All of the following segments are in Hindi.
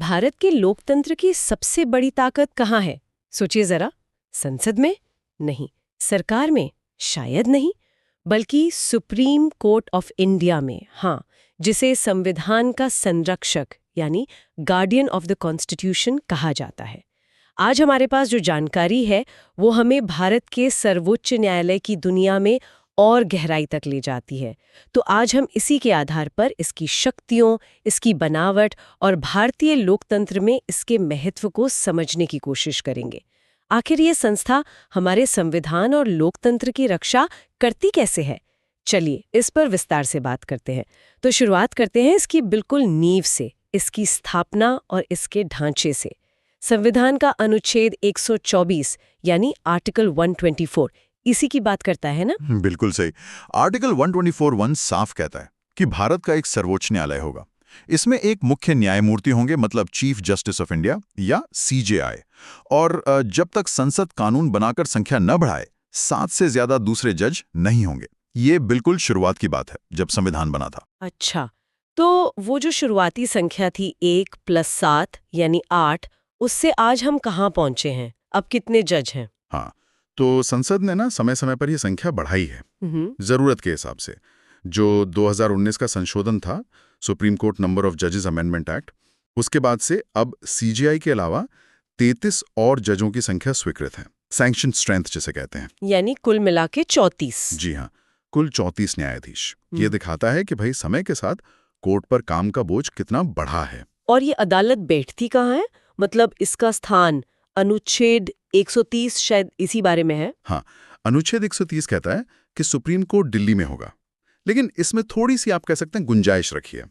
भारत के लोकतंत्र की सबसे बड़ी ताकत कहाँ है? सोचिए जरा। संसद में? नहीं। सरकार में? शायद नहीं। बल्कि सुप्रीम कोर्ट ऑफ इंडिया में, हाँ, जिसे संविधान का संरक्षक यानी गार्डियन ऑफ द कॉन्स्टिट्यूशन कहा जाता है। आज हमारे पास जो जानकारी है वो हमें भारत के सर्वोच्च न्यायालय की दुनिया में और गहराई तक ले जाती है। तो आज हम इसी के आधार पर इसकी शक्तियों, इसकी बनावट और भारतीय लोकतंत्र में इसके महत्व को समझने की कोशिश करेंगे। आखिर ये संस्था हमारे संविधान और लोकतंत्र की रक्षा करती कैसे है? चलिए इस पर विस्तार से बात करते हैं। तो शुरुआत करते हैं इसकी बिल्कुल नींव से, इसकी स्थापना और इसके ढांचे से। संविधान का अनुच्छेद 124 यानी आर्टिकल 124 इसी की बात करता है ना? बिल्कुल सही। आर्टिकल 124(1) साफ कहता है कि भारत का एक सर्वोच्च न्यायालय होगा। इसमें एक मुख्य न्यायमूर्ति होंगे, मतलब चीफ जस्टिस ऑफ इंडिया या सीजेआई। और जब तक संसद कानून बनाकर संख्या न बढ़ाए, 7 से ज्यादा दूसरे जज नहीं होंगे। ये बिल्कुल शुरुआत की बात है, जब संविधान बना था। अच्छा, तो वो जो शुरुआती संख्या थी 1 + 7 यानी 8, उससे आज हम कहाँ पहुंचे हैं? अब कितने जज हैं? हाँ, तो संसद ने ना समय समय पर ये संख्या बढ़ाई है, जरूरत के हिसाब से। जो 2019 का संशोधन था, सुप्रीम कोर्ट नंबर ऑफ जजेस अमेंडमेंट एक्ट, उसके बाद से अब सीजेआई के अलावा 33 और जजों की संख्या स्वीकृत है। सैंक्शन स्ट्रेंथ जिसे कहते हैं। यानी कुल मिला के 34। जी हाँ, कुल 34 न्यायाधीश। ये दिखाता है कि भाई समय के साथ कोर्ट पर काम का बोझ कितना बढ़ा है। और ये अदालत बैठती कहाँ है? मतलब इसका स्थान अनुच्छेद 130 शायद इसी बारे में है। हाँ, अनुच्छेद 130 कहता है कि सुप्रीम कोर्ट दिल्ली में होगा, लेकिन इसमें थोड़ी सी आप कह सकते हैं गुंजाइश रखिए।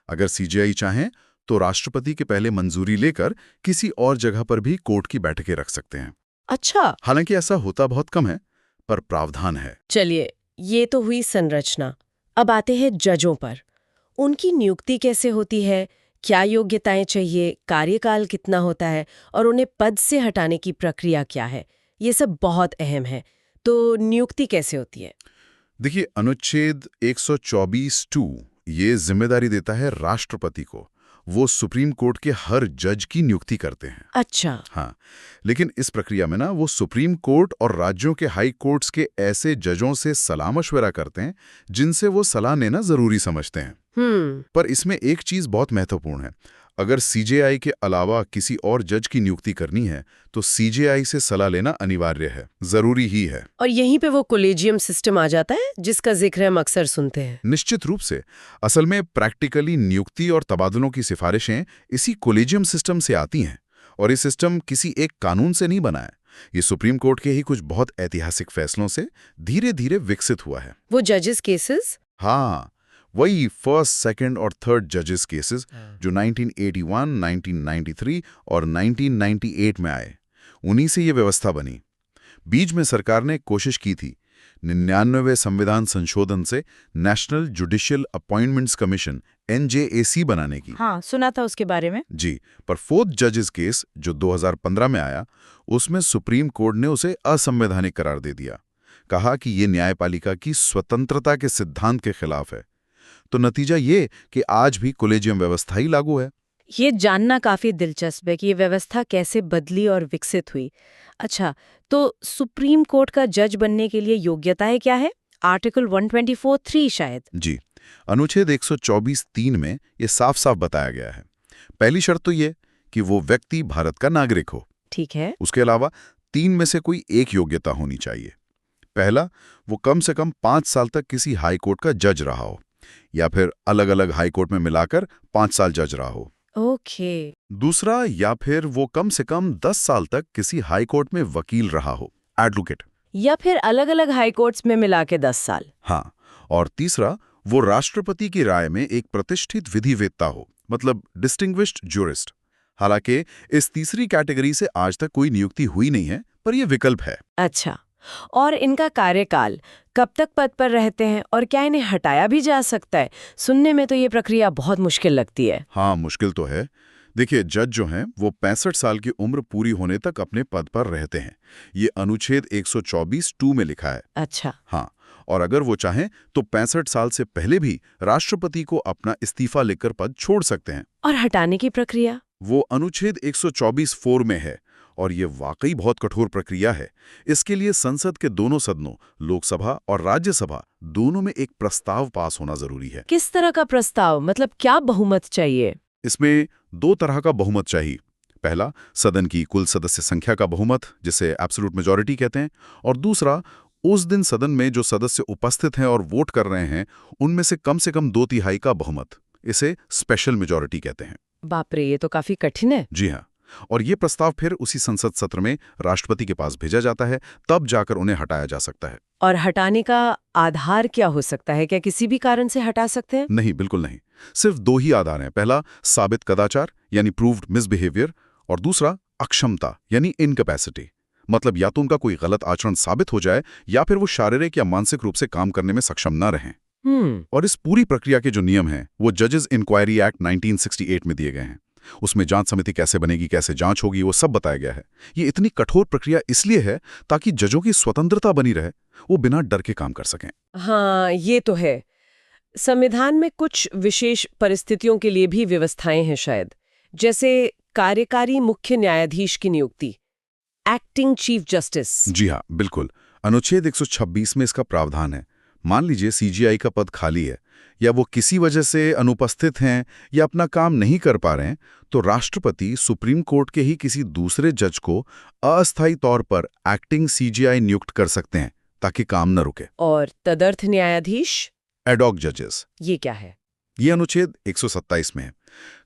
अगर सीजेआई चाहें तो राष्ट्रपति के पहले मंजूरी लेकर किसी और जगह पर भी कोर्ट की बैठकें रख सकते हैं। अच्छा, हालांकि ऐसा होता बहुत कम है, पर प्रावधान है। चलिए, ये तो हुई संरचना। अब आते हैं जजों पर। उनकी नियुक्ति कैसे होती है? क्या योग्यताएं चाहिए? कार्यकाल कितना होता है? और उन्हें पद से हटाने की प्रक्रिया क्या है? ये सब बहुत अहम है। तो नियुक्ति कैसे होती है? देखिए, अनुच्छेद 124(2) ये जिम्मेदारी देता है राष्ट्रपति को। वो सुप्रीम कोर्ट के हर जज की नियुक्ति करते हैं। अच्छा। हाँ, लेकिन इस प्रक्रिया में ना वो सुप्रीम कोर्ट और राज्यों के हाई कोर्ट्स के ऐसे जजों से सलाह मशवरा करते हैं जिनसे वो सलाह लेना जरूरी समझते हैं। पर इसमें एक चीज बहुत महत्वपूर्ण है। अगर सीजेआई के अलावा किसी और जज की नियुक्ति करनी है तो सीजेआई से सलाह लेना अनिवार्य है, जरूरी ही है। और यहीं पे वो कोलेजियम सिस्टम आ जाता है जिसका जिक्र हम अक्सर सुनते हैं। निश्चित रूप से। असल में प्रैक्टिकली नियुक्ति और तबादलों की सिफारिशें इसी कोलेजियम सिस्टम से आती हैं। और ये सिस्टम किसी एक कानून से नहीं बना है। ये सुप्रीम कोर्ट के ही कुछ बहुत ऐतिहासिक फैसलों से धीरे धीरे विकसित हुआ है। वो जजेस केसेस? हाँ, वही फर्स्ट, सेकंड और थर्ड जजेस केसेस जो 1981, 1993 और 1998 में आए, उन्हीं से ये व्यवस्था बनी। बीच में सरकार ने कोशिश की थी 99वें संविधान संशोधन से national judicial appointments commission NJAC बनाने की। हाँ, सुना था उसके बारे में। जी, पर फोर्थ जजेस केस जो 2015 में आया, उसमें सुप्रीम कोर्ट ने उसे असंवैधानिक करार दे दिया। कहा कि ये न्यायपालिका की स्वतंत्रता के सिद्धांत के खिलाफ है। तो नतीजा ये कि आज भी कोलेजियम व्यवस्था ही लागू है। ये जानना काफी दिलचस्प है कि ये व्यवस्था कैसे बदली और विकसित हुई। अच्छा, तो सुप्रीम कोर्ट का जज बनने के लिए योग्यताएं क्या है? आर्टिकल 124(3) शायद। जी, अनुच्छेद 124(3) में ये साफ साफ बताया गया है। पहली शर्त तो ये कि वो व्यक्ति भारत का नागरिक हो। ठीक है। उसके अलावा 3 में से कोई एक योग्यता होनी चाहिए। पहला, वो कम से कम 5 साल तक किसी हाई कोर्ट का जज रहा हो, या फिर अलग अलग हाई कोर्ट में मिलाकर 5 साल जज रहा हो। ओके। दूसरा, या फिर वो कम से कम 10 साल तक किसी हाई कोर्ट में वकील रहा हो, एडवोकेट। या फिर अलग अलग हाई कोर्ट्स में मिला के 10 साल। हाँ, और तीसरा, वो राष्ट्रपति की राय में एक प्रतिष्ठित विधिवेत्ता हो, मतलब डिस्टिंग्विश्ड ज्यूरिस्ट। हालांकि इस तीसरी कैटेगरी से आज तक कोई नियुक्ति हुई नहीं है, पर यह विकल्प है। अच्छा, और इनका कार्यकाल कब तक पद पर रहते हैं और क्या इन्हें हटाया भी जा सकता है? सुनने में तो ये प्रक्रिया बहुत मुश्किल लगती है। हाँ, मुश्किल तो है। देखिए, जज जो हैं वो 65 साल की उम्र पूरी होने तक अपने पद पर रहते हैं। ये अनुच्छेद 124(2) में लिखा है। अच्छा। हाँ, और अगर वो चाहें तो 65 साल से पहले भी राष्ट्रपति को अपना इस्तीफा लिखकर पद छोड़ सकते हैं। और हटाने की प्रक्रिया? वो अनुच्छेद 124(4) में है और ये वाकई बहुत कठोर प्रक्रिया है। इसके लिए संसद के दोनों सदनों, लोकसभा और राज्यसभा, दोनों में एक प्रस्ताव पास होना जरूरी है। किस तरह का प्रस्ताव, मतलब क्या बहुमत चाहिए? इसमें 2 तरह का बहुमत चाहिए। पहला, सदन की कुल सदस्य संख्या का बहुमत, जिसे एब्सोल्यूट मेजॉरिटी कहते हैं, और दूसरा, उस दिन सदन में जो सदस्य उपस्थित हैं और वोट कर रहे हैं, उनमें से कम 2/3 का बहुमत। इसे स्पेशल मेजॉरिटी कहते हैं। बाप रे, ये तो काफी कठिन है। जी हाँ। और ये प्रस्ताव फिर उसी संसद सत्र में राष्ट्रपति के पास भेजा जाता है, तब जाकर उन्हें हटाया जा सकता है। और हटाने का आधार क्या हो सकता है? क्या किसी भी कारण से हटा सकते हैं? नहीं, बिल्कुल नहीं। सिर्फ 2 ही आधार हैं। पहला, साबित कदाचार यानी प्रूव्ड मिसबिहेवियर, और दूसरा, अक्षमता यानी इनकैपेसिटी। मतलब या तो उनका कोई गलत आचरण साबित हो जाए या फिर वो शारीरिक या मानसिक रूप से काम करने में सक्षम न रहें। और इस पूरी प्रक्रिया के जो नियम हैं वो जजेस इंक्वायरी एक्ट 1968 में दिए गए हैं। उसमें जांच समिति कैसे बनेगी, कैसे जांच होगी, वो सब बताया गया है। ये इतनी कठोर प्रक्रिया इसलिए है ताकि जजों की स्वतंत्रता बनी रहे, वो बिना डर के काम कर सकें। हाँ, ये तो है। संविधान में कुछ विशेष परिस्थितियों के लिए भी व्यवस्थाएं हैं शायद, जैसे कार्यकारी मुख्य न्यायाधीश की नियुक्ति, एक्टिंग चीफ जस्टिस। जी हाँ, बिल्कुल। अनुच्छेद 126 में इसका प्रावधान है। मान लीजिए सीजीआई का पद खाली है, या वो किसी वजह से अनुपस्थित हैं या अपना काम नहीं कर पा रहे हैं, तो राष्ट्रपति सुप्रीम कोर्ट के ही किसी दूसरे जज को अस्थायी तौर पर एक्टिंग सीजीआई नियुक्त कर सकते हैं ताकि काम न रुके। और तदर्थ न्यायाधीश, एडॉक जजेस, ये क्या है? ये अनुच्छेद 127 में है।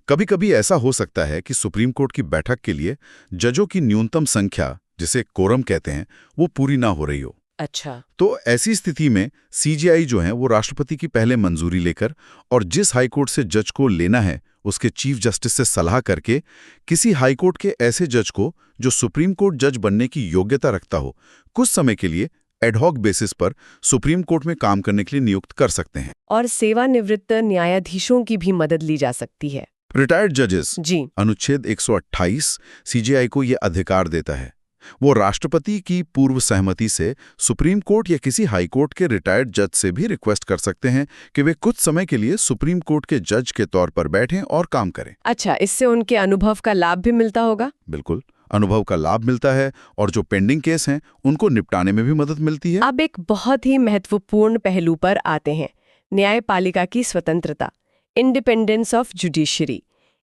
कभी कभी ऐसा हो सकता है कि सुप्रीम कोर्ट की बैठक के लिए जजों की न्यूनतम संख्या, जिसे कोरम कहते हैं, वो पूरी ना हो रही हो। अच्छा। तो ऐसी स्थिति में सीजीआई जो है वो राष्ट्रपति की पहले मंजूरी लेकर और जिस हाईकोर्ट से जज को लेना है उसके चीफ जस्टिस से सलाह करके किसी हाईकोर्ट के ऐसे जज को जो सुप्रीम कोर्ट जज बनने की योग्यता रखता हो, कुछ समय के लिए एडहॉक बेसिस पर सुप्रीम कोर्ट में काम करने के लिए नियुक्त कर सकते हैं। और सेवानिवृत्त न्यायाधीशों की भी मदद ली जा सकती है। रिटायर्ड जजेस, जी। अनुच्छेद 128 सीजीआई को यह अधिकार देता है। वो राष्ट्रपति की पूर्व सहमति से सुप्रीम कोर्ट या किसी हाई कोर्ट के रिटायर्ड जज से भी रिक्वेस्ट कर सकते हैं कि वे कुछ समय के लिए सुप्रीम कोर्ट के जज के तौर पर बैठें और काम करें। अच्छा, इससे उनके अनुभव का लाभ भी मिलता होगा? बिल्कुल, अनुभव का लाभ मिलता है और जो पेंडिंग केस हैं उनको निपटाने में भी मदद मिलती है। अब एक बहुत ही महत्वपूर्ण पहलू पर आते हैं, न्यायपालिका की स्वतंत्रता, इंडिपेंडेंस ऑफ जुडिशरी।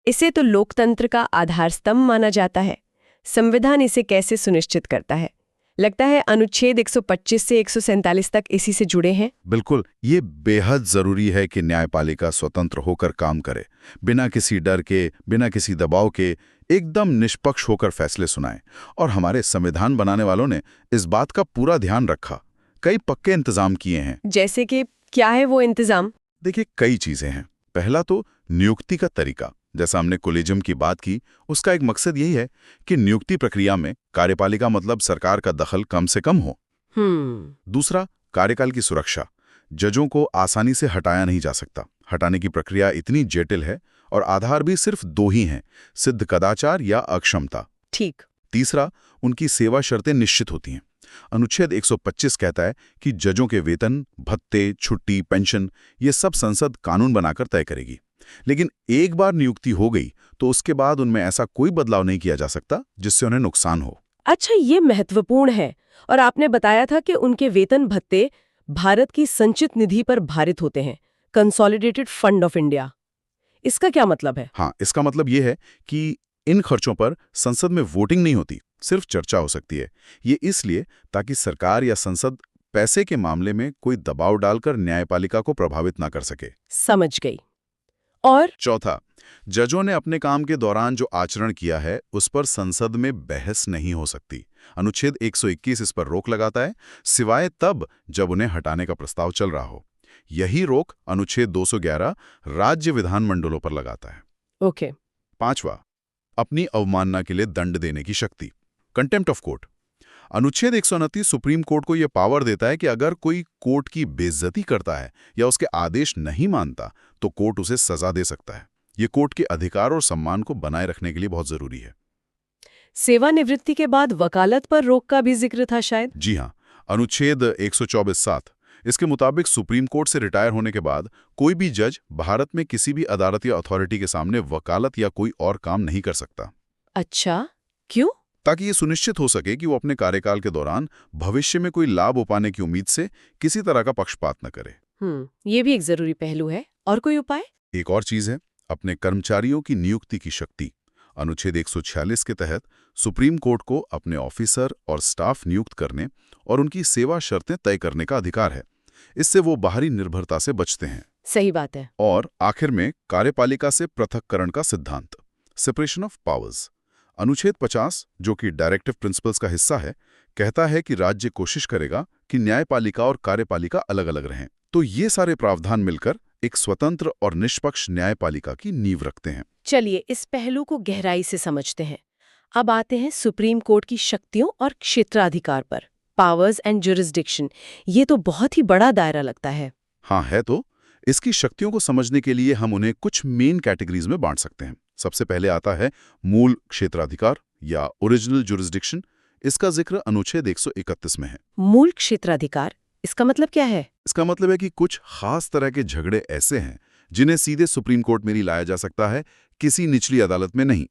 इसे तो लोकतंत्र का आधार स्तंभ माना जाता है। संविधान इसे कैसे सुनिश्चित करता है? लगता है अनुच्छेद 125 से 147 तक इसी से जुड़े हैं। बिल्कुल, ये बेहद जरूरी है कि न्यायपालिका स्वतंत्र होकर काम करे, बिना किसी डर के, बिना किसी दबाव के, एकदम निष्पक्ष होकर फैसले सुनाए। और हमारे संविधान बनाने वालों ने इस बात का पूरा ध्यान रखा, कई पक्के इंतजाम किए हैं। जैसे कि क्या है वो इंतजाम? देखिए, कई चीजें हैं। पहला तो नियुक्ति का तरीका, जैसा हमने कोलेजियम की बात की, उसका एक मकसद यही है कि नियुक्ति प्रक्रिया में कार्यपालिका मतलब सरकार का दखल कम से कम हो। दूसरा, कार्यकाल की सुरक्षा। जजों को आसानी से हटाया नहीं जा सकता। हटाने की प्रक्रिया इतनी जटिल है और आधार भी सिर्फ 2 ही हैं, सिद्ध कदाचार या अक्षमता। ठीक। तीसरा, उनकी सेवा शर्तें निश्चित होती हैं। अनुच्छेद 125 कहता है कि जजों के वेतन, भत्ते, छुट्टी, पेंशन, ये सब संसद कानून बनाकर तय करेगी। लेकिन एक बार नियुक्ति हो गई तो उसके बाद उनमें ऐसा कोई बदलाव नहीं किया जा सकता जिससे उन्हें नुकसान हो। अच्छा, ये महत्वपूर्ण है। और आपने बताया था कि उनके वेतन भत्ते भारत की संचित निधि पर भारित होते हैं, कंसोलिडेटेड फंड ऑफ इंडिया। इसका क्या मतलब है? हाँ, इसका मतलब ये है कि इन खर्चों पर संसद में वोटिंग नहीं होती, सिर्फ चर्चा हो सकती है। ये इसलिए ताकि सरकार या संसद पैसे के मामले में कोई दबाव डालकर न्यायपालिका को प्रभावित ना कर सके। समझ गई। और चौथा, जजों ने अपने काम के दौरान जो आचरण किया है उस पर संसद में बहस नहीं हो सकती। अनुच्छेद 121 इस पर रोक लगाता है, सिवाय तब जब उन्हें हटाने का प्रस्ताव चल रहा हो। यही रोक अनुच्छेद 211 राज्य विधानमंडलों पर लगाता है। ओके। पांचवा, अपनी अवमानना के लिए दंड देने की शक्ति, कंटेम्प्ट ऑफ कोर्ट। अनुच्छेद 129 सुप्रीम कोर्ट को यह पावर देता है कि अगर कोई कोर्ट की बेइज्जती करता है या उसके आदेश नहीं मानता तो कोर्ट उसे सजा दे सकता है। ये कोर्ट के अधिकार और सम्मान को बनाए रखने के लिए बहुत जरूरी है। सेवानिवृत्ति के बाद वकालत पर रोक का भी जिक्र था शायद। जी हाँ, अनुच्छेद 124(7), इसके मुताबिक सुप्रीम कोर्ट से रिटायर होने के बाद कोई भी जज भारत में किसी भी अदालत या अथॉरिटी के सामने वकालत या कोई और काम नहीं कर सकता। अच्छा, क्यों? ताकि ये सुनिश्चित हो सके कि वो अपने कार्यकाल के दौरान भविष्य में कोई लाभ उपाने की उम्मीद से किसी तरह का पक्षपात न करे। ये भी एक जरूरी पहलू है। और कोई उपाय? एक और चीज है अपने कर्मचारियों की नियुक्ति की शक्ति। अनुच्छेद 146 के तहत सुप्रीम कोर्ट को अपने ऑफिसर और स्टाफ नियुक्त करने और उनकी सेवा शर्तें तय करने का अधिकार है। इससे वो बाहरी निर्भरता से बचते हैं। सही बात है। और आखिर में कार्यपालिका से पृथक्करण का सिद्धांत, सेपरेशन ऑफ पावर्स। अनुच्छेद 50, जो कि डायरेक्टिव प्रिंसिपल्स का हिस्सा है, कहता है कि राज्य कोशिश करेगा कि न्यायपालिका और कार्यपालिका अलग अलग रहें। तो ये सारे प्रावधान मिलकर एक स्वतंत्र और निष्पक्ष न्यायपालिका की नींव रखते हैं। चलिए इस पहलू को गहराई से समझते हैं। अब आते हैं सुप्रीम कोर्ट की शक्तियों और क्षेत्राधिकार पर। पावर्स एंड जुरिस्डिक्शन, ये तो बहुत ही बड़ा दायरा लगता है। हाँ है तो। इसकी शक्तियों को समझने के लिए हम उन्हें कुछ मेन कैटेगरीज में बांट सकते हैं। सबसे पहले आता है मूल क्षेत्राधिकार या ओरिजिनल जुरिस्डिक्शन। इसका जिक्र अनुच्छेद 131 में है। मूल क्षेत्राधिकार, इसका मतलब क्या है? इसका मतलब है कि कुछ खास तरह के झगड़े ऐसे हैं जिन्हें सीधे सुप्रीम कोर्ट में नहीं लाया जा सकता है, किसी निचली अदालत में नहीं।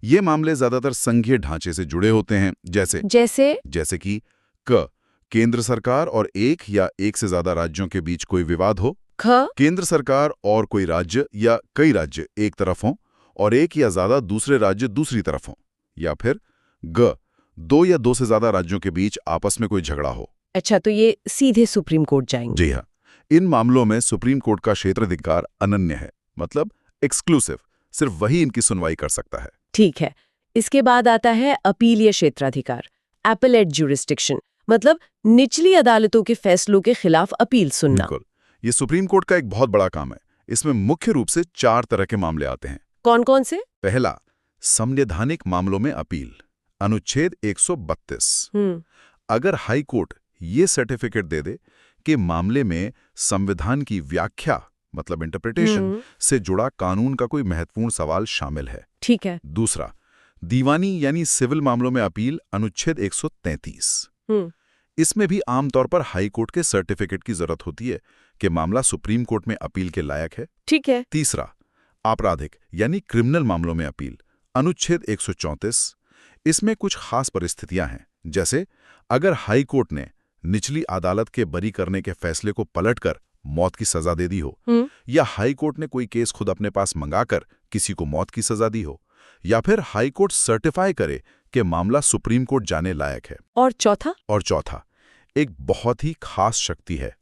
ये मामले ज्यादातर संघीय ढांचे से जुड़े होते हैं, जैसे कि केंद्र सरकार और एक या एक से ज्यादा राज्यों के बीच कोई विवाद हो, केंद्र सरकार और कोई राज्य या कई राज्य एक तरफ हों और एक या ज्यादा दूसरे राज्य दूसरी तरफ हों, या फिर दो या दो से ज्यादा राज्यों के बीच आपस में कोई झगड़ा हो। अच्छा, तो ये सीधे सुप्रीम कोर्ट जाएंगे? जी हाँ। इन मामलों में सुप्रीम कोर्ट का क्षेत्राधिकार अनन्य है, मतलब एक्सक्लूसिव। सिर्फ वही इनकी सुनवाई कर सकता है। ठीक है। इसके बाद आता है अपीलीय क्षेत्राधिकार, एपेलेट जुरिस्डिक्शन, मतलब निचली अदालतों के फैसलों के खिलाफ अपील सुनना। बिल्कुल। ये सुप्रीम कोर्ट का एक बहुत बड़ा काम है। इसमें मुख्य रूप से 4 तरह के मामले आते हैं। कौन कौन से? पहला, संवैधानिक मामलों में अपील, अनुच्छेद 132। अगर हाई कोर्ट ये सर्टिफिकेट दे दे कि मामले में संविधान की व्याख्या, मतलब इंटरप्रिटेशन से जुड़ा कानून का कोई महत्वपूर्ण सवाल शामिल है। ठीक है। दूसरा, दीवानी यानी सिविल मामलों में अपील, अनुच्छेद 133। इसमें भी आमतौर पर हाई कोर्ट के सर्टिफिकेट की जरूरत होती है कि मामला सुप्रीम कोर्ट में अपील के लायक है। ठीक है। तीसरा, आपराधिक यानी क्रिमिनल मामलों में अपील, अनुच्छेद 134। इसमें कुछ खास परिस्थितियां हैं, जैसे अगर हाई कोर्ट ने निचली अदालत के बरी करने के फैसले को पलटकर मौत की सजा दे दी हो, या हाई कोर्ट ने कोई केस खुद अपने पास मंगाकर किसी को मौत की सजा दी हो, या फिर हाई कोर्ट सर्टिफाई करे कि मामला सुप्रीम कोर्ट जाने लायक है। और चौथा, एक बहुत ही खास शक्ति है,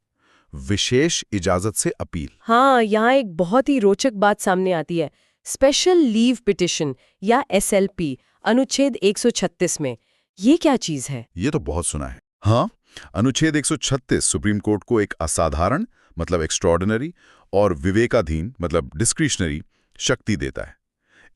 विशेष इजाजत से अपील। हाँ, यहाँ एक बहुत ही रोचक बात सामने आती है, स्पेशल लीव पिटिशन या SLP, अनुच्छेद 136 में। ये क्या चीज है? ये तो बहुत सुना है। हाँ, अनुच्छेद 136 सुप्रीम कोर्ट को एक असाधारण, मतलब एक्स्ट्रॉर्डिनरी, और विवेकाधीन, मतलब डिस्क्रिशनरी शक्ति देता है।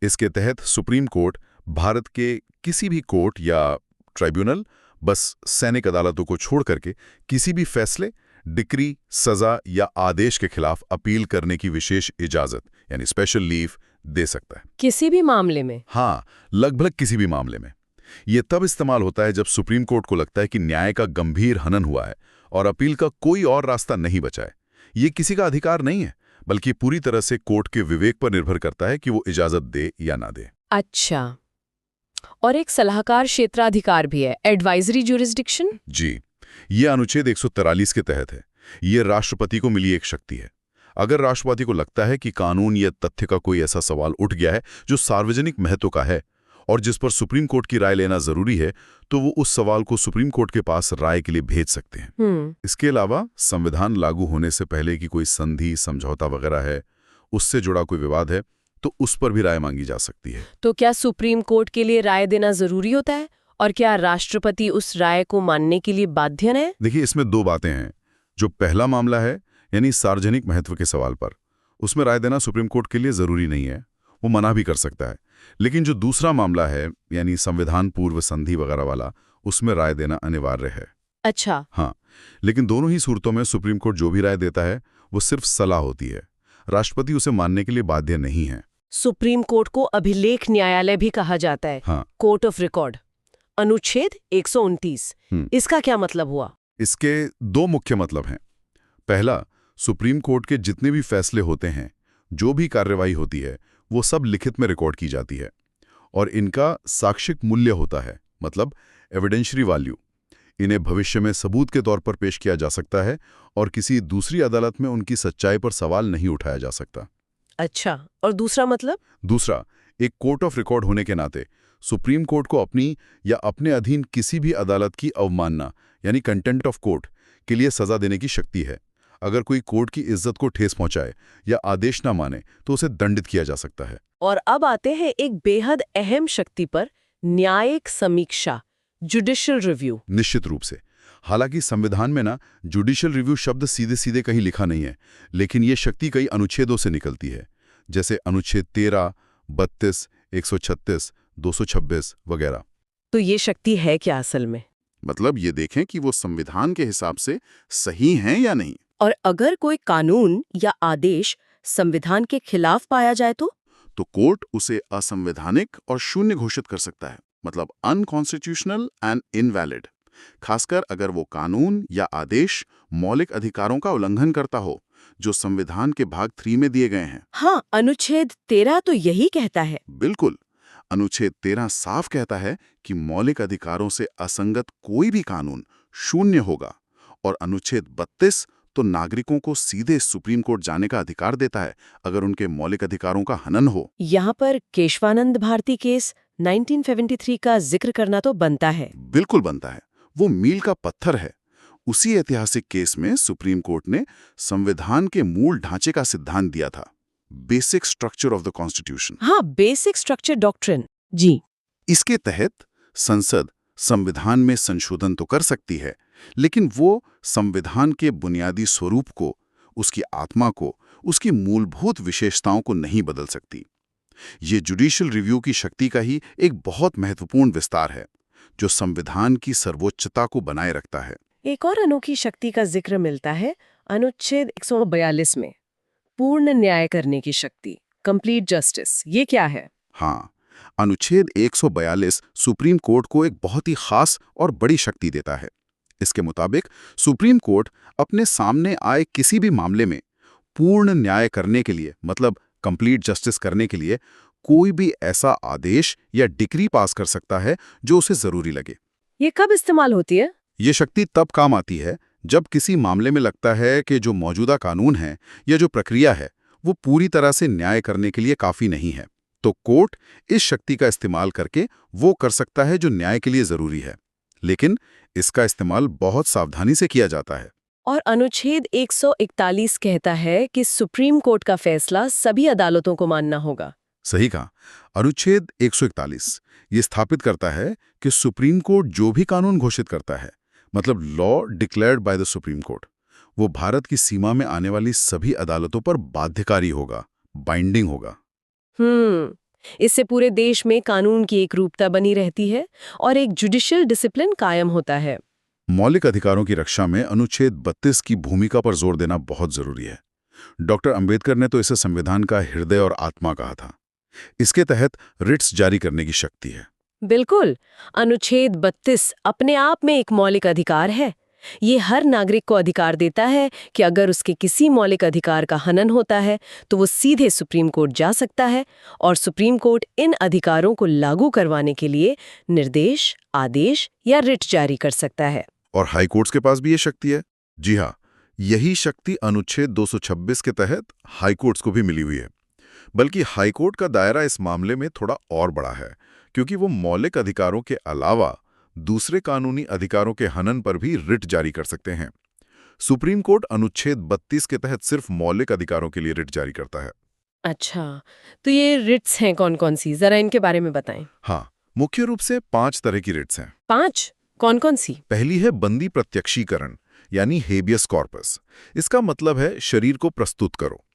इसके तहत सुप्रीम कोर्ट भारत के किसी भी कोर्ट या ट्राइब्यूनल, बस सैनिक अदालतों को छोड़ करके, किसी भी फैसले, डिक्री, सजा या आदेश के खिलाफ अपील करने की विशेष इजाजत यानी स्पेशल लीव दे सकता है। किसी भी मामले में? हाँ, लगभग किसी भी मामले में। ये तब इस्तेमाल होता है जब सुप्रीम कोर्ट को लगता है कि न्याय का गंभीर हनन हुआ है और अपील का कोई और रास्ता नहीं बचा है। ये किसी का अधिकार नहीं है, बल्कि पूरी तरह से कोर्ट के विवेक पर निर्भर करता है कि वो इजाजत दे या ना दे। अच्छा, और एक सलाहकार क्षेत्राधिकार भी है, एडवाइजरी जुरिस्डिक्शन? जी, ये अनुच्छेद 143 के तहत है। ये राष्ट्रपति को मिली एक शक्ति है। अगर राष्ट्रपति को लगता है कि कानून या तथ्य का कोई ऐसा सवाल उठ गया है जो सार्वजनिक महत्व का है और जिस पर सुप्रीम कोर्ट की राय लेना जरूरी है, तो वो उस सवाल को सुप्रीम कोर्ट के पास राय के लिए भेज सकते हैं। इसके अलावा संविधान लागू होने से पहले की कोई संधि, समझौता वगैरह है, उससे जुड़ा कोई विवाद है, तो उस पर भी राय मांगी जा सकती है। तो क्या सुप्रीम कोर्ट के लिए राय देना जरूरी होता है, और क्या राष्ट्रपति उस राय को मानने के लिए बाध्य है? देखिए, इसमें 2 बातें हैं। जो पहला मामला है, यानी सार्वजनिक महत्व के सवाल पर, उसमें राय देना सुप्रीम कोर्ट के लिए जरूरी नहीं है, वो मना भी कर सकता है। लेकिन जो दूसरा मामला है, यानी संविधान पूर्व संधि वगैरह वाला, उसमें राय देना अनिवार्य है। अच्छा। हाँ, लेकिन दोनों ही सूरतों में सुप्रीम कोर्ट जो भी राय देता है वो सिर्फ सलाह होती है। राष्ट्रपति उसे मानने के लिए बाध्य नहीं है। सुप्रीम कोर्ट को अभिलेख न्यायालय भी कहा जाता है। हाँ। कोर्ट ऑफ रिकॉर्ड, अनुच्छेद 129। इसका क्या मतलब हुआ? इसके 2 मुख्य मतलब हैं। पहला, सुप्रीम कोर्ट के जितने भी फैसले होते हैं, जो भी कार्रवाई होती है, वो सब लिखित में रिकॉर्ड की जाती है और इनका साक्षिक मूल्य होता है, मतलब एविडेंशियरी वैल्यू। इन्हें भविष्य में सबूत के तौर पर पेश किया जा सकता है और किसी दूसरी अदालत में उनकी सच्चाई पर सवाल नहीं उठाया जा सकता। अच्छा, और दूसरा मतलब? दूसरा, एक कोर्ट ऑफ रिकॉर्ड होने के नाते सुप्रीम कोर्ट को अपनी या अपने अधीन किसी भी अदालत की अवमानना यानी कंटेम्प्ट ऑफ कोर्ट के लिए सजा देने की शक्ति है। अगर कोई कोर्ट की इज्जत को ठेस पहुंचाए या आदेश ना माने तो उसे दंडित किया जा सकता है। और अब आते हैं एक बेहद अहम शक्ति पर, न्यायिक समीक्षा, जुडिशियल रिव्यू। निश्चित रूप से। हालांकि संविधान में ना जुडिशियल रिव्यू शब्द सीधे सीधे कहीं लिखा नहीं है, लेकिन ये शक्ति कई अनुच्छेदों से निकलती है, जैसे अनुच्छेद 13, 32, 136, 226 वगैरह। तो ये शक्ति है क्या असल में? मतलब ये देखें कि वो संविधान के हिसाब से सही हैं या नहीं। और अगर कोई कानून या आदेश संविधान के खिलाफ पाया जाए तो कोर्ट उसे असंवैधानिक और शून्य घोषित कर सकता है, मतलब अनकॉन्स्टिट्यूशनल एंड इनवैलिड, खासकर अगर वो कानून या आदेश मौलिक अधिकारों का उल्लंघन करता हो जो संविधान के भाग 3 में दिए गए हैं। हाँ, अनुच्छेद 13 तो यही कहता है। बिल्कुल, अनुच्छेद 13 साफ कहता है कि मौलिक अधिकारों से असंगत कोई भी कानून शून्य होगा, और अनुच्छेद 32 तो नागरिकों को सीधे सुप्रीम कोर्ट जाने का अधिकार देता है अगर उनके मौलिक अधिकारों का हनन हो। यहाँ पर केशवानंद भारती केस 1973 का जिक्र करना तो बनता है। बिल्कुल बनता है, वो मील का पत्थर है। उसी ऐतिहासिक केस में सुप्रीम कोर्ट ने संविधान के मूल ढांचे का सिद्धांत दिया था, basic structure of the constitution. हाँ, बेसिक स्ट्रक्चर डॉक्ट्रिन। जी। इसके तहत संसद संविधान में संशोधन तो कर सकती है, लेकिन वो संविधान के बुनियादी स्वरूप को, उसकी आत्मा को, उसकी मूलभूत विशेषताओं को नहीं बदल सकती। ये जुडिशियल रिव्यू की शक्ति का ही एक बहुत महत्वपूर्ण विस्तार है, जो संविधान की सर्वोच्चता को बनाए रखता है। एक और अनोखी शक्ति का जिक्र मिलता है अनुच्छेद 142 में, पूर्ण न्याय करने की शक्ति, कंप्लीट जस्टिस। ये क्या है? हाँ, अनुच्छेद 142 सुप्रीम कोर्ट को एक बहुत ही खास और बड़ी शक्ति देता है। इसके मुताबिक सुप्रीम कोर्ट अपने सामने आए किसी भी मामले में पूर्ण न्याय करने के लिए, मतलब कंप्लीट जस्टिस करने के लिए, कोई भी ऐसा आदेश या डिक्री पास कर सकता है जो उसे जरूरी लगे। ये कब इस्तेमाल होती है? ये शक्ति तब काम आती है जब किसी मामले में लगता है कि जो मौजूदा कानून है या जो प्रक्रिया है वो पूरी तरह से न्याय करने के लिए काफी नहीं है। तो कोर्ट इस शक्ति का इस्तेमाल करके वो कर सकता है जो न्याय के लिए जरूरी है, लेकिन इसका इस्तेमाल बहुत सावधानी से किया जाता है। और अनुच्छेद 141 कहता है कि सुप्रीम कोर्ट का फैसला सभी अदालतों को मानना होगा। सही कहा। अनुच्छेद 141 ये स्थापित करता है कि सुप्रीम कोर्ट जो भी कानून घोषित करता है, मतलब law declared by the supreme court, वो भारत की सीमा में आने वाली सभी अदालतों पर बाध्यकारी होगा, बाइंडिंग होगा। इससे पूरे देश में कानून की एक रूपता बनी रहती है और एक जुडिशियल डिसिप्लिन कायम होता है। मौलिक अधिकारों की रक्षा में अनुच्छेद 32 की भूमिका पर जोर देना बहुत जरूरी है। डॉक्टर अंबेडकर ने तो इसे संविधान का हृदय और आत्मा कहा था। इसके तहत रिट्स जारी करने की शक्ति है। बिल्कुल, अनुच्छेद 32 अपने आप में एक मौलिक अधिकार है। ये हर नागरिक को अधिकार देता है कि अगर उसके किसी मौलिक अधिकार का हनन होता है तो वो सीधे सुप्रीम कोर्ट जा सकता है और सुप्रीम कोर्ट इन अधिकारों को लागू करवाने के लिए निर्देश, आदेश या रिट जारी कर सकता है। और हाई कोर्ट्स के पास भी ये शक्ति है। जी हाँ, यही शक्ति अनुच्छेद 226 के तहत हाई कोर्ट्स को भी मिली हुई है। बल्कि हाई कोर्ट का दायरा इस मामले में थोड़ा और बड़ा है, क्योंकि वो मौलिक अधिकारों के अलावा दूसरे कानूनी अधिकारों के हनन पर भी रिट जारी कर सकते हैं। सुप्रीम कोर्ट अनुच्छेद 32 के तहत सिर्फ मौलिक अधिकारों के लिए रिट जारी करता है। अच्छा, तो ये रिट्स हैं कौन-कौन सी? जरा इनके बारे में बताएं। हाँ, मुख्य रूप से 5 तरह की रिट्स हैं। 5? कौन-कौन सी? पहली है बंदी प्रत्यक्षीकरण, यानी हेबियस कॉर्पस। इसका मतलब है शरीर को प्रस्तुत करो।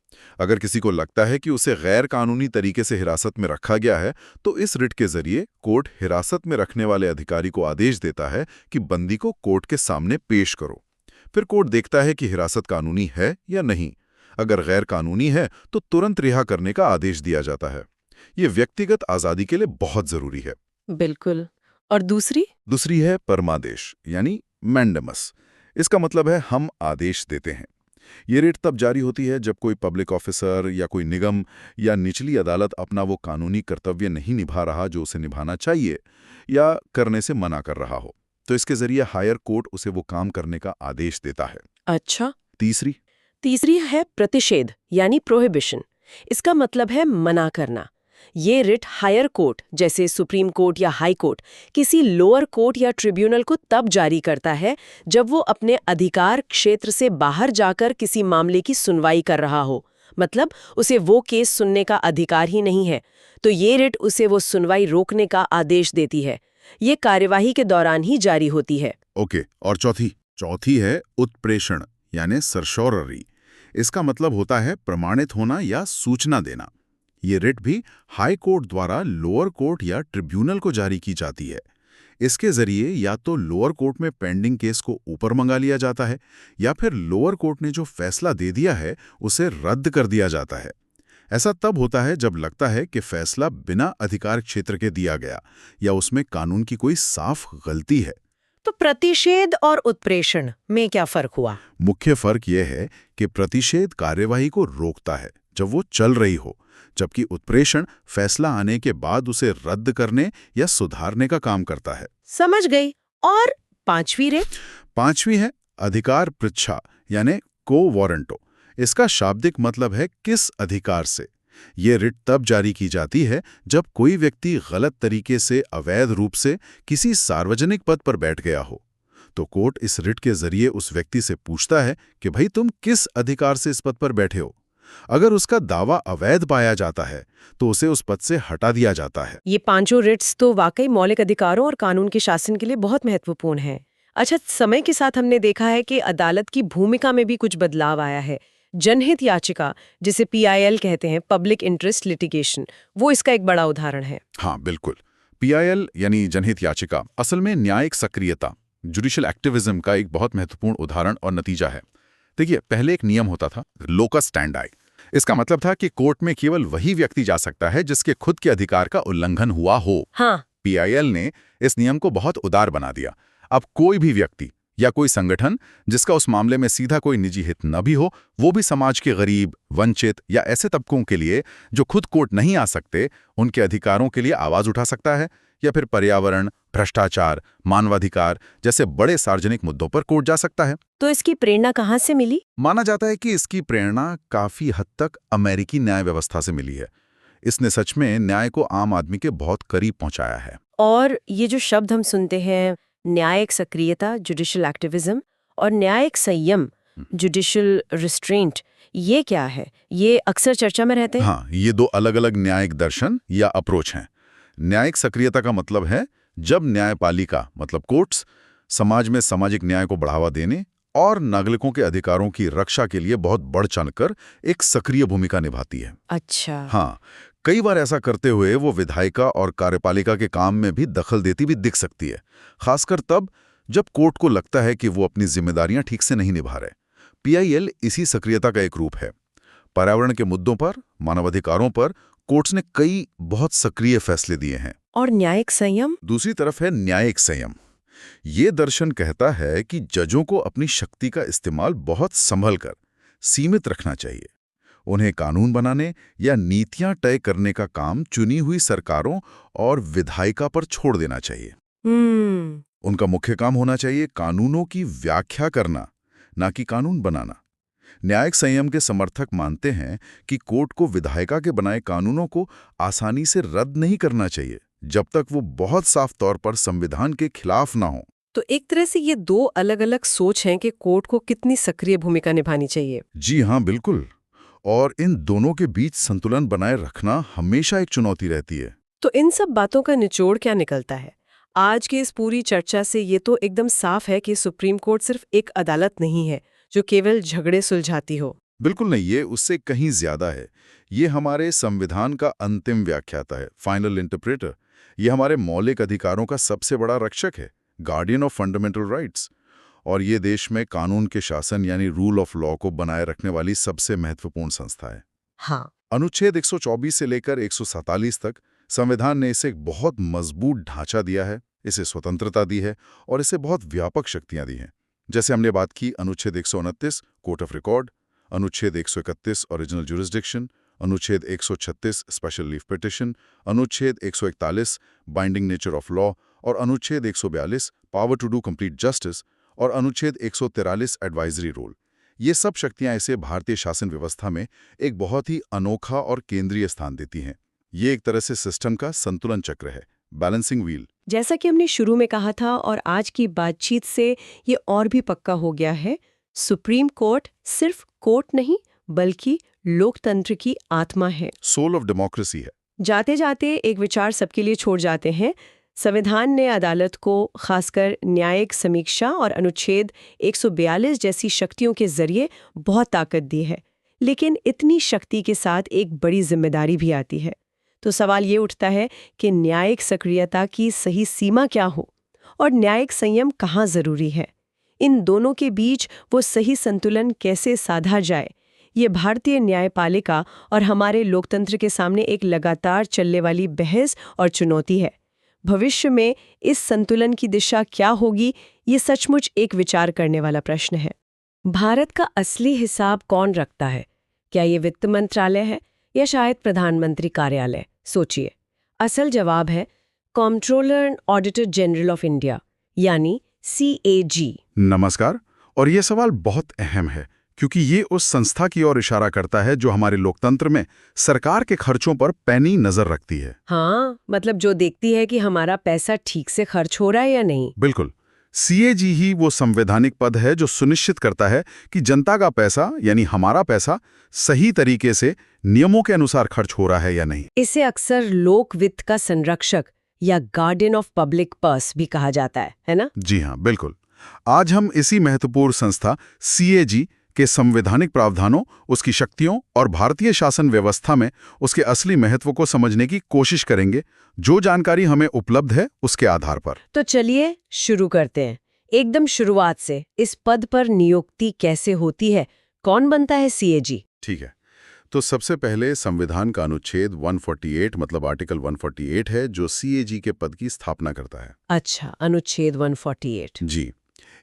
अगर किसी को लगता है कि उसे गैर कानूनी तरीके से हिरासत में रखा गया है, तो इस रिट के जरिए कोर्ट हिरासत में रखने वाले अधिकारी को आदेश देता है कि बंदी को कोर्ट के सामने पेश करो। फिर कोर्ट देखता है कि हिरासत कानूनी है या नहीं। अगर गैर कानूनी है तो तुरंत रिहा करने का आदेश दिया जाता है। ये व्यक्तिगत आजादी के लिए बहुत जरूरी है। बिल्कुल। और दूसरी है परमादेश, यानी मैंडेमस। इसका मतलब है हम आदेश देते हैं। ये रिट तब जारी होती है जब कोई पब्लिक ऑफिसर या कोई निगम या निचली अदालत अपना वो कानूनी कर्तव्य नहीं निभा रहा जो उसे निभाना चाहिए या करने से मना कर रहा हो, तो इसके जरिए हायर कोर्ट उसे वो काम करने का आदेश देता है। अच्छा। तीसरी है प्रतिषेध यानी प्रोहिबिशन। इसका मतलब है मना करना। ये रिट हायर कोर्ट जैसे सुप्रीम कोर्ट या हाई कोर्ट किसी लोअर कोर्ट या ट्रिब्यूनल को तब जारी करता है जब वो अपने अधिकार क्षेत्र से बाहर जाकर किसी मामले की सुनवाई कर रहा हो, मतलब उसे वो केस सुनने का अधिकार ही नहीं है, तो ये रिट उसे वो सुनवाई रोकने का आदेश देती है। ये कार्यवाही के दौरान ही जारी होती है। ओके, और चौथी है उत्प्रेषण यानी सर्शोररी। इसका मतलब होता है प्रमाणित होना या सूचना देना। ये रिट भी हाई कोर्ट द्वारा लोअर कोर्ट या ट्रिब्यूनल को जारी की जाती है। इसके जरिए या तो लोअर कोर्ट में पेंडिंग केस को ऊपर मंगा लिया जाता है या फिर लोअर कोर्ट ने जो फैसला दे दिया है उसे रद्द कर दिया जाता है। ऐसा तब होता है जब लगता है कि फैसला बिना अधिकार क्षेत्र के दिया गया या उसमें कानून की कोई साफ गलती है। तो प्रतिषेध और उत्प्रेषण में क्या फर्क हुआ? मुख्य फर्क यह है कि प्रतिषेध कार्यवाही को रोकता है जब वो चल रही हो, जबकि उत्प्रेषण फैसला आने के बाद उसे रद्द करने या सुधारने का काम करता है। समझ गई। और पांचवी है अधिकार पृच्छा यानी को वारंटो। इसका शाब्दिक मतलब है किस अधिकार से। ये रिट तब जारी की जाती है जब कोई व्यक्ति गलत तरीके से अवैध रूप से किसी सार्वजनिक पद पर बैठ गया हो, तो कोर्ट इस रिट के जरिए उस व्यक्ति से पूछता है कि भाई तुम किस अधिकार से इस पद पर बैठे हो। अगर उसका दावा अवैध पाया जाता है तो उसे उस पद से हटा दिया जाता है। ये पांचों रिट्स तो वाकई मौलिक अधिकारों और कानून के शासन के लिए बहुत महत्वपूर्ण है। अच्छा, समय के साथ हमने देखा है कि अदालत की भूमिका में भी कुछ बदलाव आया है। जनहित याचिका, जिसे PIL कहते हैं, पब्लिक इंटरेस्ट लिटिगेशन, वो इसका एक बड़ा उदाहरण है। हाँ बिल्कुल। PIL यानी जनहित याचिका असल में न्यायिक सक्रियता, जुडिशियल एक्टिविज्म का एक बहुत महत्वपूर्ण उदाहरण और नतीजा है। देखिए, पहले एक नियम होता था, लोकस स्टैंडाई। इसका मतलब था कि कोर्ट में केवल वही व्यक्ति जा सकता है जिसके खुद के अधिकार का उल्लंघन हुआ हो। हाँ। PIL ने इस नियम को बहुत उदार बना दिया। अब कोई भी व्यक्ति या कोई संगठन जिसका उस मामले में सीधा कोई निजी हित न भी हो, वो भी समाज के गरीब, वंचित या ऐसे तबकों के लिए जो खुद कोर्ट नहीं आ सकते, उनके अधिकारों के लिए आवाज उठा सकता है, या फिर पर्यावरण, भ्रष्टाचार, मानवाधिकार जैसे बड़े सार्वजनिक मुद्दों पर कोर्ट जा सकता है। तो इसकी प्रेरणा कहाँ से मिली? माना जाता है कि इसकी प्रेरणा काफी हद तक अमेरिकी न्याय व्यवस्था से मिली है। इसने सच में न्याय को आम आदमी के बहुत करीब पहुंचाया है। और ये जो शब्द हम सुनते हैं, न्यायिक सक्रियता, जुडिशियल एक्टिविज्म, और न्यायिक संयम, जुडिशियल रिस्ट्रेंट, ये क्या है? ये अक्सर चर्चा में रहते हैं। हाँ, ये दो अलग अलग न्यायिक दर्शन या अप्रोच हैं। न्यायिक सक्रियता का मतलब है जब न्यायपालिका मतलब कोर्ट्स समाज में सामाजिक न्याय को बढ़ावा देने और नागरिकों के अधिकारों की रक्षा के लिए बहुत बढ़ चढ़कर एक सक्रिय भूमिका निभाती है। अच्छा। हाँ, कई बार ऐसा करते हुए वो विधायिका और कार्यपालिका के काम में भी दखल देती भी दिख सकती है, खासकर तब जब कोर्ट को लगता है कि वो अपनी जिम्मेदारियां ठीक से नहीं निभा रहे। PIL इसी सक्रियता का एक रूप है। पर्यावरण के मुद्दों पर, मानवाधिकारों पर कोर्ट्स ने कई बहुत सक्रिय फैसले दिए हैं। और न्यायिक संयम? दूसरी तरफ है न्यायिक संयम। ये दर्शन कहता है कि जजों को अपनी शक्ति का इस्तेमाल बहुत संभल कर सीमित रखना चाहिए। उन्हें कानून बनाने या नीतियां तय करने का काम चुनी हुई सरकारों और विधायिका पर छोड़ देना चाहिए। उनका मुख्य काम होना चाहिए कानूनों की व्याख्या करना, ना कि कानून बनाना। न्यायिक संयम के समर्थक मानते हैं कि कोर्ट को विधायिका के बनाए कानूनों को आसानी से रद्द नहीं करना चाहिए जब तक वो बहुत साफ तौर पर संविधान के खिलाफ ना हो। तो एक तरह से ये दो अलग-अलग सोच हैं कि कोर्ट को कितनी सक्रिय भूमिका निभानी चाहिए। जी हाँ, बिल्कुल। और इन दोनों के बीच संतुलन बनाए रखना हमेशा एक चुनौती रहती है। तो इन सब बातों का निचोड़ क्या निकलता है? आज की इस पूरी चर्चा से ये तो एकदम साफ है कि सुप्रीम कोर्ट सिर्फ एक अदालत नहीं है जो केवल झगड़े सुलझाती हो। बिल्कुल नहीं, ये उससे कहीं ज्यादा है। ये हमारे संविधान का अंतिम व्याख्याता है, फाइनल इंटरप्रेटर। ये हमारे मौलिक अधिकारों का सबसे बड़ा रक्षक है, गार्डियन ऑफ फंडामेंटल राइट्स। और ये देश में कानून के शासन यानी रूल ऑफ लॉ को बनाए रखने वाली सबसे महत्वपूर्ण संस्था है। हाँ। अनुच्छेद 124 से लेकर 147 तक संविधान ने इसे एक बहुत मजबूत ढांचा दिया है, इसे स्वतंत्रता दी है और इसे बहुत व्यापक शक्तियां दी हैं। जैसे हमने बात की अनुच्छेद 129 कोर्ट ऑफ रिकॉर्ड, अनुच्छेद 131 ओरिजिनल जुरिस्डिक्शन, अनुच्छेद 136 स्पेशल लीव पिटिशन, अनुच्छेद 141 बाइंडिंग नेचर ऑफ लॉ और अनुच्छेद 142 power to do complete justice और अनुच्छेद 143 एडवाइजरी रोल। ये सब शक्तियां इसे भारतीय शासन व्यवस्था में एक बहुत ही अनोखा और केंद्रीय स्थान देती हैं। ये एक तरह से सिस्टम का संतुलन चक्र है, बैलेंसिंग व्हील। जैसा कि हमने शुरू में कहा था और आज की बातचीत से ये और भी पक्का हो गया है, सुप्रीम कोर्ट सिर्फ कोर्ट नहीं बल्कि लोकतंत्र की आत्मा है, सोल ऑफ डेमोक्रेसी है। जाते जाते एक विचार सबके लिए छोड़ जाते हैं। संविधान ने अदालत को खासकर न्यायिक समीक्षा और अनुच्छेद 142 जैसी शक्तियों के जरिए बहुत ताकत दी है, लेकिन इतनी शक्ति के साथ एक बड़ी जिम्मेदारी भी आती है। तो सवाल ये उठता है कि न्यायिक सक्रियता की सही सीमा क्या हो और न्यायिक संयम कहाँ जरूरी है। इन दोनों के बीच वो सही संतुलन कैसे साधा जाए, ये भारतीय न्यायपालिका और हमारे लोकतंत्र के सामने एक लगातार चलने वाली बहस और चुनौती है। भविष्य में इस संतुलन की दिशा क्या होगी, ये सचमुच एक विचार करने वाला प्रश्न है। भारत का असली हिसाब कौन रखता है? क्या ये वित्त मंत्रालय है या शायद प्रधानमंत्री कार्यालय? सोचिए, असल जवाब है controller and auditor general of India, यानी CAG। नमस्कार। और ये सवाल बहुत अहम है क्योंकि ये उस संस्था की ओर इशारा करता है जो हमारे लोकतंत्र में सरकार के खर्चों पर पैनी नजर रखती है। हाँ, मतलब जो देखती है कि हमारा पैसा ठीक से खर्च हो रहा है या नहीं। बिल्कुल। CAG ही वो संवैधानिक पद है जो सुनिश्चित करता है कि जनता का पैसा यानी हमारा पैसा सही तरीके से नियमों के अनुसार खर्च हो रहा है या नहीं। इसे अक्सर लोक वित्त का संरक्षक या गार्डियन ऑफ पब्लिक पर्स भी कहा जाता है ना? जी हाँ, बिल्कुल। आज हम इसी महत्वपूर्ण संस्था CAG के संवैधानिक प्रावधानों, उसकी शक्तियों और भारतीय शासन व्यवस्था में उसके असली महत्व को समझने की कोशिश करेंगे, जो जानकारी हमें उपलब्ध है उसके आधार पर। तो चलिए शुरू करते हैं एकदम शुरुआत से। इस पद पर नियुक्ति कैसे होती है? कौन बनता है CAG? ठीक है, तो सबसे पहले संविधान का अनुच्छेद 148 मतलब आर्टिकल 148 है जो CAG के पद की स्थापना करता है। अच्छा, अनुच्छेद 148। जी,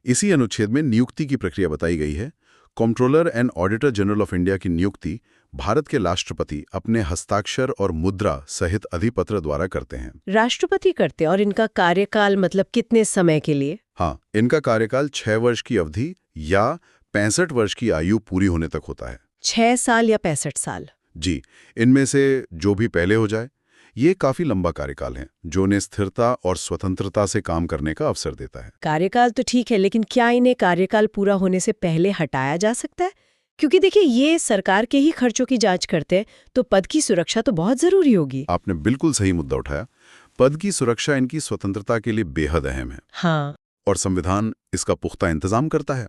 इसी अनुच्छेद में नियुक्ति की प्रक्रिया बताई गई है। Controller and auditor general of India की नियुक्ति भारत के राष्ट्रपति अपने हस्ताक्षर और मुद्रा सहित अधिपत्र द्वारा करते हैं। राष्ट्रपति करते हैं। और इनका कार्यकाल मतलब कितने समय के लिए? हाँ, इनका कार्यकाल 6 वर्ष की अवधि या 65 वर्ष की आयु पूरी होने तक होता है। 6 साल या 65 साल? जी, इनमें से जो भी पहले हो जाए। ये काफी लंबा कार्यकाल है जो उन्हें स्थिरता और स्वतंत्रता से काम करने का अवसर देता है। कार्यकाल तो ठीक है, लेकिन क्या इन्हें कार्यकाल पूरा होने से पहले हटाया जा सकता है? क्योंकि देखिए, ये सरकार के ही खर्चों की जांच करते हैं, तो पद की सुरक्षा तो बहुत जरूरी होगी। आपने बिल्कुल सही मुद्दा उठाया। पद की सुरक्षा इनकी स्वतंत्रता के लिए बेहद अहम है। हाँ, और संविधान इसका पुख्ता इंतजाम करता है।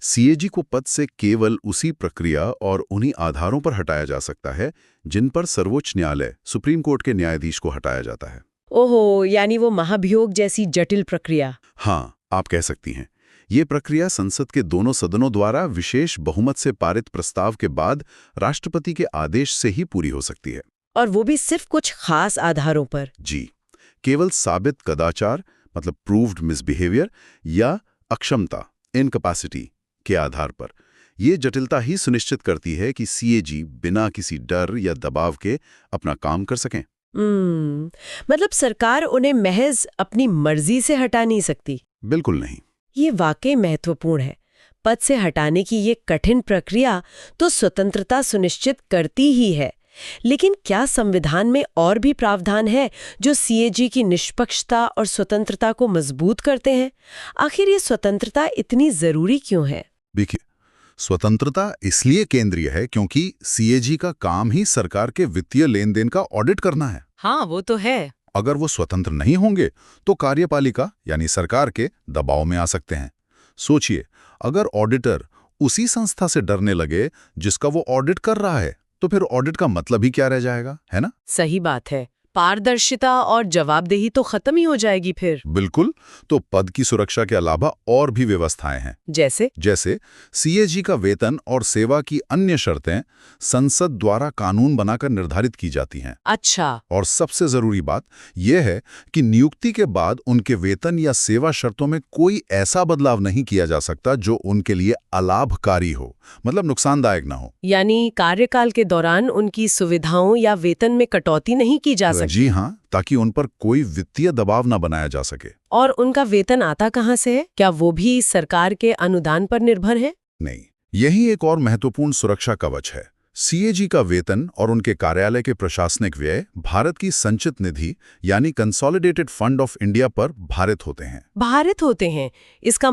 CAG को पद से केवल उसी प्रक्रिया और उन्हीं आधारों पर हटाया जा सकता है जिन पर सर्वोच्च न्यायालय सुप्रीम कोर्ट के न्यायाधीश को हटाया जाता है। ओहो, यानी वो महाभियोग जैसी जटिल प्रक्रिया। हाँ, आप कह सकती हैं। ये प्रक्रिया संसद के दोनों सदनों द्वारा विशेष बहुमत से पारित प्रस्ताव के बाद राष्ट्रपति के आदेश से ही पूरी हो सकती है। और वो भी सिर्फ कुछ खास आधारों पर। जी, केवल साबित कदाचार मतलब प्रूव्ड मिसबिहेवियर या अक्षमता इनकैपेसिटी के आधार पर। ये जटिलता ही सुनिश्चित करती है कि CAG बिना किसी डर या दबाव के अपना काम कर सकें। मतलब सरकार उन्हें महज अपनी मर्जी से हटा नहीं सकती? बिल्कुल नहीं। ये वाकई महत्वपूर्ण है। पद से हटाने की ये कठिन प्रक्रिया तो स्वतंत्रता सुनिश्चित करती ही है, लेकिन क्या संविधान में और भी प्रावधान है जो CAG की निष्पक्षता और स्वतंत्रता को मजबूत करते हैं? आखिर ये स्वतंत्रता इतनी जरूरी क्यों है? देखिए, स्वतंत्रता इसलिए केंद्रीय है क्योंकि CAG का काम ही सरकार के वित्तीय लेन देन का ऑडिट करना है। हाँ, वो तो है। अगर वो स्वतंत्र नहीं होंगे तो कार्यपालिका यानी सरकार के दबाव में आ सकते हैं। सोचिए, अगर ऑडिटर उसी संस्था से डरने लगे जिसका वो ऑडिट कर रहा है, तो फिर ऑडिट का मतलब ही क्या रह जाएगा, है ना? सही बात है। पारदर्शिता और जवाबदेही तो खत्म ही हो जाएगी फिर। बिल्कुल। तो पद की सुरक्षा के अलावा और भी व्यवस्थाएं हैं। जैसे सीएजी का वेतन और सेवा की अन्य शर्तें संसद द्वारा कानून बनाकर निर्धारित की जाती हैं। अच्छा। और सबसे जरूरी बात यह है कि नियुक्ति के बाद उनके वेतन या सेवा शर्तों में कोई ऐसा बदलाव नहीं किया जा सकता जो उनके लिए अलाभकारी हो, मतलब नुकसानदायक ना हो। यानी कार्यकाल के दौरान उनकी सुविधाओं या वेतन में कटौती नहीं की जा सकती। जी हाँ, ताकि उन पर कोई वित्तीय दबाव न बनाया जा सके। और उनका वेतन आता कहाँ से है? क्या वो भी सरकार के अनुदान पर निर्भर है? नहीं, यही एक और महत्वपूर्ण सुरक्षा कवच है। सीएजी का वेतन और उनके कार्यालय के प्रशासनिक व्यय भारत की संचित निधि यानी कंसोलिडेटेड फंड ऑफ इंडिया पर भारित होते हैं। भारित होते हैं, इसका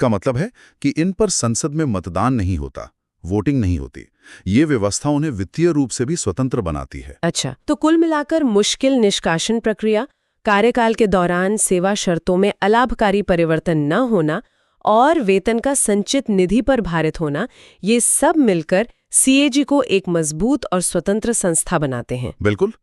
मतलब है कि इन पर संसद में मतदान नहीं होता, वोटिंग नहीं होती। ये व्यवस्था उन्हें वित्तीय रूप से भी स्वतंत्र बनाती है। अच्छा, तो कुल मिलाकर मुश्किल निष्कासन प्रक्रिया, कार्यकाल के दौरान सेवा शर्तों में अलाभकारी परिवर्तन न होना और वेतन का संचित निधि पर भारित होना, ये सब मिलकर सीएजी को एक मजबूत और स्वतंत्र संस्था बनाते हैं। बिल्कुल।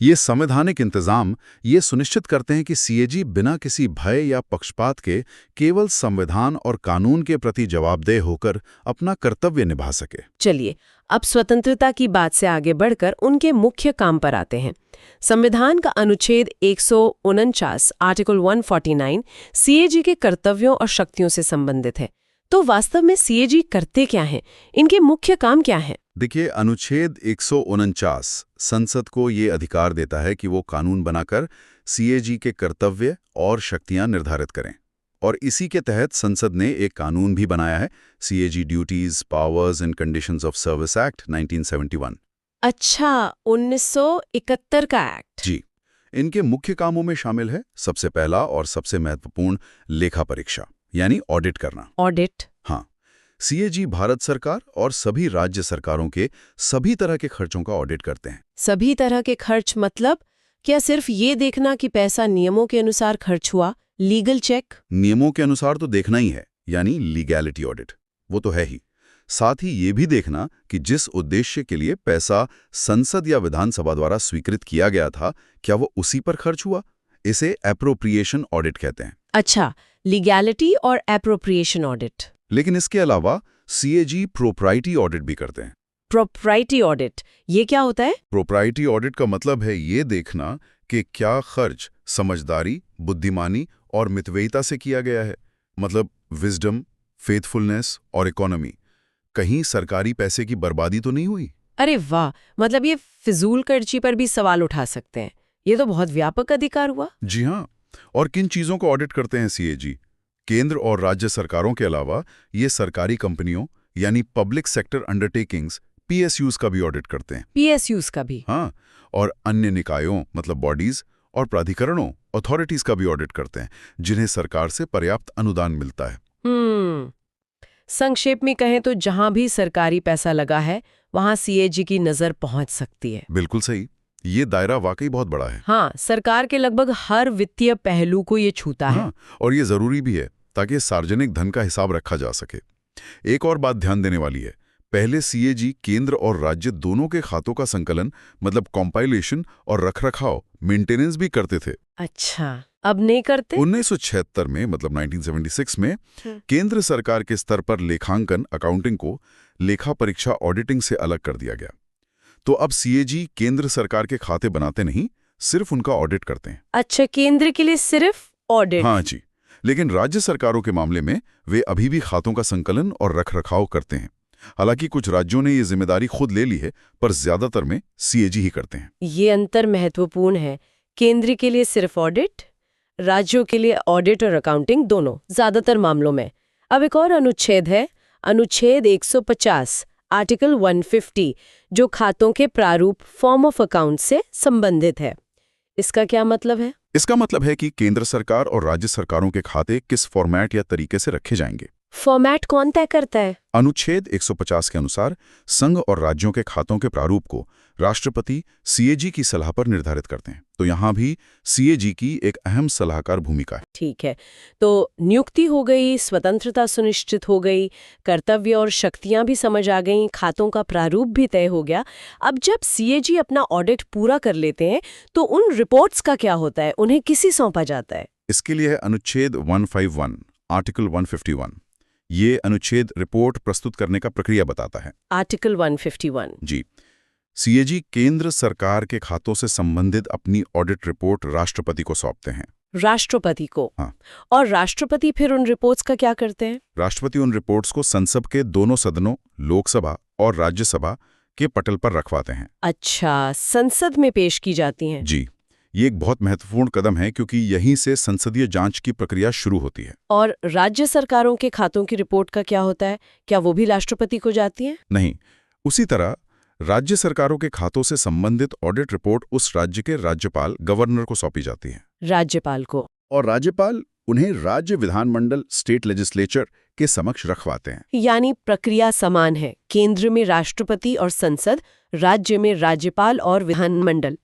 ये संवैधानिक इंतजाम ये सुनिश्चित करते हैं कि सीएजी बिना किसी भय या पक्षपात के केवल संविधान और कानून के प्रति जवाबदेह होकर अपना कर्तव्य निभा सके। चलिए, अब स्वतंत्रता की बात से आगे बढ़कर उनके मुख्य काम पर आते हैं। संविधान का अनुच्छेद 149 आर्टिकल 149 सीएजी के कर्तव्यों और शक्तियों से संबंधित है। तो वास्तव में सीएजी करते क्या हैं? इनके मुख्य काम क्या हैं? देखिए, अनुच्छेद 149 संसद को ये अधिकार देता है कि वो कानून बनाकर सीएजी के कर्तव्य और शक्तियां निर्धारित करें। और इसी के तहत संसद ने एक कानून भी बनाया है, CAG duties, powers and conditions of service act 1971। अच्छा, 1971 का एक्ट। जी। इनके मुख्य कामों में शामिल है सबसे पहला और सबसे महत्वपूर्ण लेखा परीक्षा, यानी ऑडिट करना। ऑडिट? हाँ। सीएजी भारत सरकार और सभी राज्य सरकारों के सभी तरह के खर्चों का ऑडिट करते हैं। सभी तरह के खर्च मतलब क्या सिर्फ ये देखना कि पैसा नियमों के अनुसार खर्च हुआ? Legal check? नियमों के अनुसार तो देखना ही है, यानी लीगैलिटी ऑडिट, वो तो है ही। साथ ही ये भी देखना कि जिस उद्देश्य के लिए पैसा संसद या विधानसभा द्वारा स्वीकृत किया गया था, क्या वो उसी पर खर्च हुआ? इसे एप्रोप्रिएशन ऑडिट कहते हैं। अच्छा, लीगैलिटी और एप्रोप्रिएशन ऑडिट। लेकिन इसके अलावा सीएजी प्रोप्राइटी ऑडिट भी करते हैं। प्रोप्राइटी ऑडिट, ये क्या होता है? प्रोप्राइटी ऑडिट का मतलब है ये देखना कि क्या खर्च समझदारी, बुद्धिमानी और मितव्ययिता से किया गया है, मतलब विजडम, फेथफुलनेस और इकोनॉमी। कहीं सरकारी पैसे की बर्बादी तो नहीं हुई? अरे वाह, मतलब ये फिजूल खर्ची पर भी सवाल उठा सकते हैं। ये तो बहुत व्यापक अधिकार हुआ। जी हाँ। और किन चीजों को ऑडिट करते हैं सीएजी? केंद्र और राज्य सरकारों के अलावा ये सरकारी कंपनियों यानी पब्लिक सेक्टर अंडरटेकिंग्स, पीएसयूज का भी ऑडिट करते हैं। पीएसयूज का भी? हाँ। और अन्य निकायों मतलब बॉडीज और प्राधिकरणों, अथॉरिटीज का भी ऑडिट करते हैं, जिन्हें सरकार से पर्याप्त अनुदान मिलता है। संक्षेप में कहें तो जहां भी सरकारी पैसा लगा है वहां सीएजी की नजर पहुंच सकती है। बिल्कुल सही। ये दायरा वाकई बहुत बड़ा है। हाँ, सरकार के लगभग हर वित्तीय पहलू को ये छूता है। और ये जरूरी भी है ताकि सार्वजनिक धन का हिसाब रखा जा सके। एक और बात ध्यान देने वाली है, पहले सीएजी केंद्र और राज्य दोनों के खातों का संकलन मतलब कॉम्पाइलेशन और रखरखाव, मेंटेनेंस भी करते थे। अच्छा, अब नहीं करते? 1976 में मतलब 1976 में केंद्र सरकार के स्तर पर लेखांकन अकाउंटिंग को लेखा परीक्षा ऑडिटिंग से अलग कर दिया गया। तो अब सीएजी केंद्र सरकार के खाते बनाते नहीं, सिर्फ उनका ऑडिट करते हैं। अच्छा, केंद्र के लिए सिर्फ ऑडिट? हाँ जी। लेकिन राज्य सरकारों के मामले में वे अभी भी खातों का संकलन और रखरखाव करते हैं। हालांकि कुछ राज्यों ने ये जिम्मेदारी खुद ले ली है, पर ज्यादातर में सीएजी ही करते हैं। ये अंतर महत्वपूर्ण है। केंद्र के लिए सिर्फ ऑडिट, राज्यों के लिए ऑडिट और अकाउंटिंग दोनों, ज्यादातर मामलों में। अब एक और अनुच्छेद है, अनुच्छेद 150 आर्टिकल 150, जो खातों के प्रारूप फॉर्म ऑफ अकाउंट से संबंधित है। इसका क्या मतलब है? इसका मतलब है कि केंद्र सरकार और राज्य सरकारों के खाते किस फॉर्मेट या तरीके से रखे जाएंगे। फॉर्मेट कौन तय करता है? अनुच्छेद 150 के अनुसार संघ और राज्यों के खातों के प्रारूप को राष्ट्रपति सीएजी की सलाह पर निर्धारित करते हैं। तो यहाँ भी सीएजी की एक अहम सलाहकार भूमिका है। ठीक है, तो नियुक्ति हो गई, स्वतंत्रता सुनिश्चित हो गई, कर्तव्य और शक्तियां भी समझ आ गईं, खातों का प्रारूप भी तय हो गया। अब जब सीएजी अपना ऑडिट पूरा कर लेते हैं तो उन रिपोर्ट्स का क्या होता है, उन्हें किसे सौंपा जाता है? इसके लिए है अनुच्छेद 151, आर्टिकल 151। ये अनुच्छेद रिपोर्ट प्रस्तुत करने का प्रक्रिया बताता है। आर्टिकल 151। जी। सीएजी केंद्र सरकार के खातों से संबंधित अपनी ऑडिट रिपोर्ट राष्ट्रपति को सौंपते हैं। राष्ट्रपति को? हाँ। और राष्ट्रपति फिर उन रिपोर्ट्स का क्या करते हैं? राष्ट्रपति उन रिपोर्ट्स को संसद के दोनों सदनों, लोकसभा और राज्यसभा के पटल पर रखवाते हैं। अच्छा, संसद में पेश की जाती हैं। जी, ये एक बहुत महत्वपूर्ण कदम है क्योंकि यहीं से संसदीय जांच की प्रक्रिया शुरू होती है। और राज्य सरकारों के खातों की रिपोर्ट का क्या होता है? क्या वो भी राष्ट्रपति को जाती है? नहीं, उसी तरह राज्य सरकारों के खातों से संबंधित ऑडिट रिपोर्ट उस राज्य के राज्यपाल, गवर्नर को सौंपी जाती है। राज्यपाल को? और राज्यपाल उन्हें राज्य विधानमंडल, स्टेट लेजिस्लेचर के समक्ष रखवाते हैं। यानी प्रक्रिया समान है, केंद्र में राष्ट्रपति और संसद, राज्य में राज्यपाल और विधानमंडल।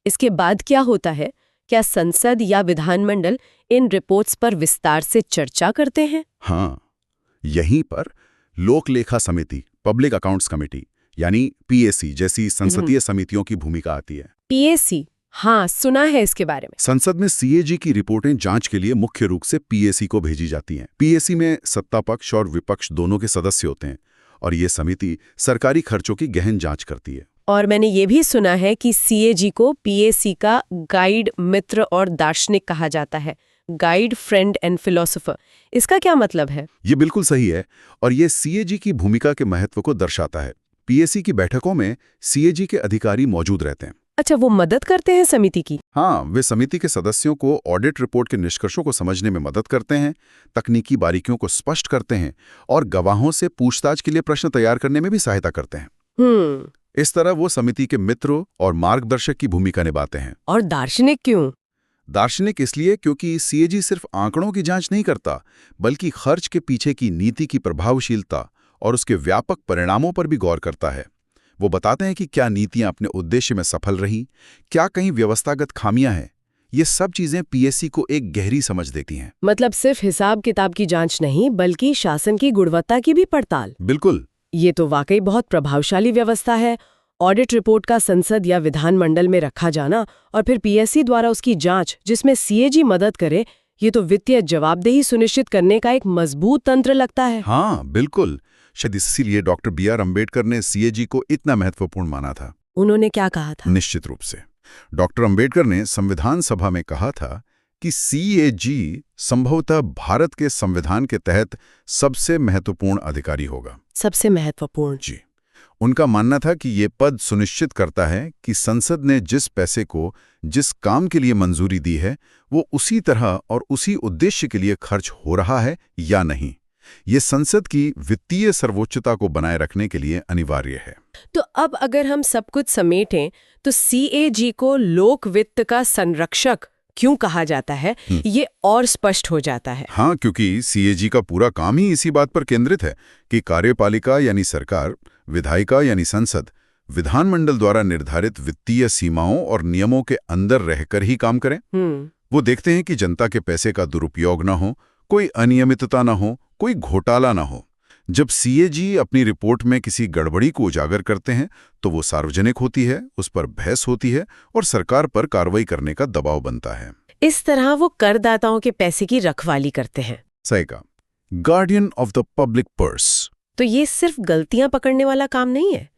इसके बाद क्या होता है? क्या संसद या विधानमंडल इन रिपोर्ट्स पर विस्तार से चर्चा करते हैं? हाँ, यहीं पर लोक लेखा समिति, पब्लिक अकाउंट्स कमेटी यानी पीएसी जैसी संसदीय समितियों की भूमिका आती है। पीएसी? हाँ, सुना है इसके बारे में। संसद में सीएजी की रिपोर्टें जांच के लिए मुख्य रूप से पीएसी को भेजी जाती हैं। पीएसी में सत्ता पक्ष और विपक्ष दोनों के सदस्य होते हैं और ये समिति सरकारी खर्चों की गहन जांच करती है। और मैंने ये भी सुना है कि सीएजी को पीएसी का गाइड, मित्र और दार्शनिक कहा जाता है। Guide, friend and philosopher. इसका क्या मतलब है? ये बिल्कुल सही है और ये सीएजी की भूमिका के महत्व को दर्शाता है। पीएसी की बैठकों में सीएजी के अधिकारी मौजूद रहते हैं। अच्छा, वो मदद करते हैं समिति की? हाँ, वे समिति के सदस्यों को ऑडिट रिपोर्ट के निष्कर्षों को समझने में मदद करते हैं, तकनीकी बारीकियों को स्पष्ट करते हैं और गवाहों से पूछताछ के लिए प्रश्न तैयार करने में भी सहायता करते हैं। इस तरह वो समिति के मित्र और मार्गदर्शक की भूमिका निभाते हैं। और दार्शनिक क्यों? दार्शनिक इसलिए क्योंकि सीएजी सिर्फ आंकड़ों की जांच नहीं करता, बल्कि खर्च के पीछे की नीति की प्रभावशीलता और उसके व्यापक परिणामों पर भी गौर करता है। वो बताते हैं कि क्या नीतियां अपने उद्देश्य में सफल रही, क्या कहीं व्यवस्थागत खामियां हैं। ये सब चीजें पीएसी को एक गहरी समझ देती हैं। मतलब सिर्फ हिसाब किताब की जांच नहीं, बल्कि शासन की गुणवत्ता की भी पड़ताल। बिल्कुल। ये तो वाकई बहुत प्रभावशाली व्यवस्था है। ऑडिट रिपोर्ट का संसद या विधानमंडल में रखा जाना और फिर पीएससी द्वारा उसकी जांच, जिसमें सीएजी मदद करे, ये तो वित्तीय जवाबदेही सुनिश्चित करने का एक मजबूत तंत्र लगता है। हाँ, बिल्कुल। शायद इसीलिए डॉक्टर बी.आर. अम्बेडकर ने सीएजी को इतना महत्वपूर्ण माना था। उन्होंने क्या कहा था? निश्चित रूप से डॉक्टर अम्बेडकर ने संविधान सभा में कहा था कि सीएजी संभवतः भारत के संविधान के तहत सबसे महत्वपूर्ण अधिकारी होगा। सबसे महत्वपूर्ण? जी। उनका मानना था कि ये पद सुनिश्चित करता है कि संसद ने जिस पैसे को जिस काम के लिए मंजूरी दी है वो उसी तरह और उसी उद्देश्य के लिए खर्च हो रहा है या नहीं। ये संसद की वित्तीय सर्वोच्चता को बनाए रखने के लिए अनिवार्य है। तो अब अगर हम सब कुछ समेटें तो सीएजी को लोक वित्त का संरक्षक क्यों कहा जाता है, ये और स्पष्ट हो जाता है। हाँ, क्योंकि सीएजी का पूरा काम ही इसी बात पर केंद्रित है कि कार्यपालिका यानी सरकार, विधायिका यानी संसद, विधानमंडल द्वारा निर्धारित वित्तीय सीमाओं और नियमों के अंदर रहकर ही काम करें। वो देखते हैं कि जनता के पैसे का दुरुपयोग न हो, कोई अनियमितता न हो, कोई घोटाला न हो। जब सीएजी अपनी रिपोर्ट में किसी गड़बड़ी को उजागर करते हैं तो वो सार्वजनिक होती है, उस पर बहस होती है और सरकार पर कार्रवाई करने का दबाव बनता है। इस तरह वो करदाताओं के पैसे की रखवाली करते हैं। सही कहा। Guardian of the public purse. तो ये सिर्फ गलतियां पकड़ने वाला काम नहीं है,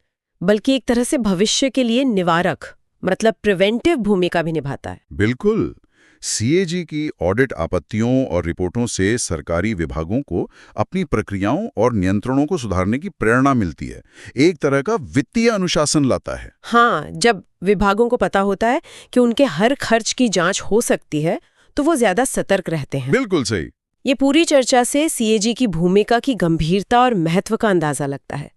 बल्कि एक तरह से भविष्य के लिए निवारक, मतलब प्रिवेंटिव भूमिका भी निभाता है। बिल्कुल। सीएजी की ऑडिट आपत्तियों और रिपोर्टों से सरकारी विभागों को अपनी प्रक्रियाओं और नियंत्रणों को सुधारने की प्रेरणा मिलती है। एक तरह का वित्तीय अनुशासन लाता है। हाँ, जब विभागों को पता होता है कि उनके हर खर्च की जांच हो सकती है तो वो ज्यादा सतर्क रहते हैं। बिल्कुल सही। ये पूरी चर्चा से सीएजी की भूमिका की गंभीरता और महत्व का अंदाजा लगता है।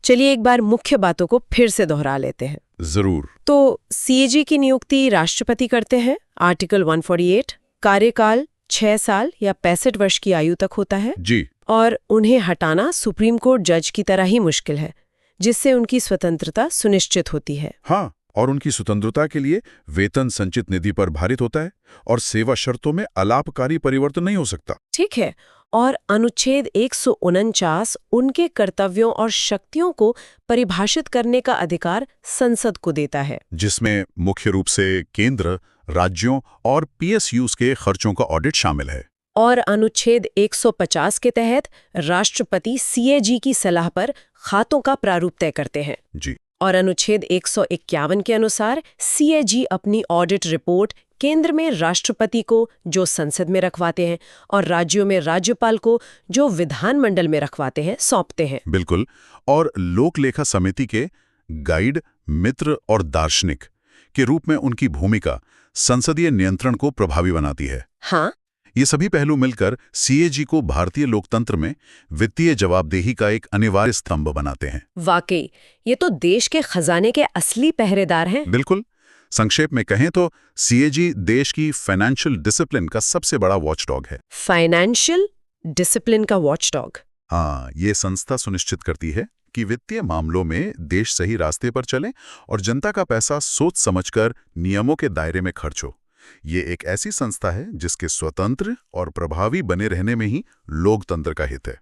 चलिए एक बार मुख्य बातों को फिर से दोहरा लेते हैं। जरूर। तो सीएजी की नियुक्ति राष्ट्रपति करते हैं। आर्टिकल 148। कार्यकाल 6 साल या 65 वर्ष की आयु तक होता है जी। और उन्हें हटाना सुप्रीम कोर्ट जज की तरह ही मुश्किल है। जिससे उनकी स्वतंत्रता सुनिश्चित होती है। हाँ, और उनकी स्वतंत्रता के लिए वेतन संचित निधि पर भारित होता है और सेवा शर्तों में अलापकारी परिवर्तन नहीं हो सकता। ठीक है। और अनुच्छेद 149 उनके कर्तव्यों और शक्तियों को परिभाषित करने का अधिकार संसद को देता है, जिसमें मुख्य रूप से केंद्र, राज्यों और पीएसयूज के खर्चों का ऑडिट शामिल है। और अनुच्छेद 150 के तहत राष्ट्रपति सीएजी की सलाह पर खातों का प्रारूप तय करते हैं। जी। और अनुच्छेद 151 के अनुसार सीएजी अपनी ऑडिट रिपोर्ट केंद्र में राष्ट्रपति को, जो संसद में रखवाते हैं, और राज्यों में राज्यपाल को, जो विधानमंडल में रखवाते हैं, सौंपते हैं। बिल्कुल। और लोक लेखा समिति के गाइड, मित्र और दार्शनिक के रूप में उनकी भूमिका संसदीय नियंत्रण को प्रभावी बनाती है। हाँ, ये सभी पहलू मिलकर सीएजी को भारतीय लोकतंत्र में वित्तीय जवाबदेही का एक अनिवार्य स्तंभ बनाते हैं। वाकई ये तो देश के खजाने के असली पहरेदार हैं। बिल्कुल। संक्षेप में कहें तो सीएजी देश की फाइनेंशियल डिसिप्लिन का सबसे बड़ा वॉचडॉग है। फाइनेंशियल डिसिप्लिन का वॉचडॉग। हाँ, ये संस्था सुनिश्चित करती है कि वित्तीय मामलों में देश सही रास्ते पर चले और जनता का पैसा सोच समझकर नियमों के दायरे में खर्च हो। ये एक ऐसी संस्था है जिसके स्वतंत्र और प्रभावी बने रहने में ही लोकतंत्र का हित है।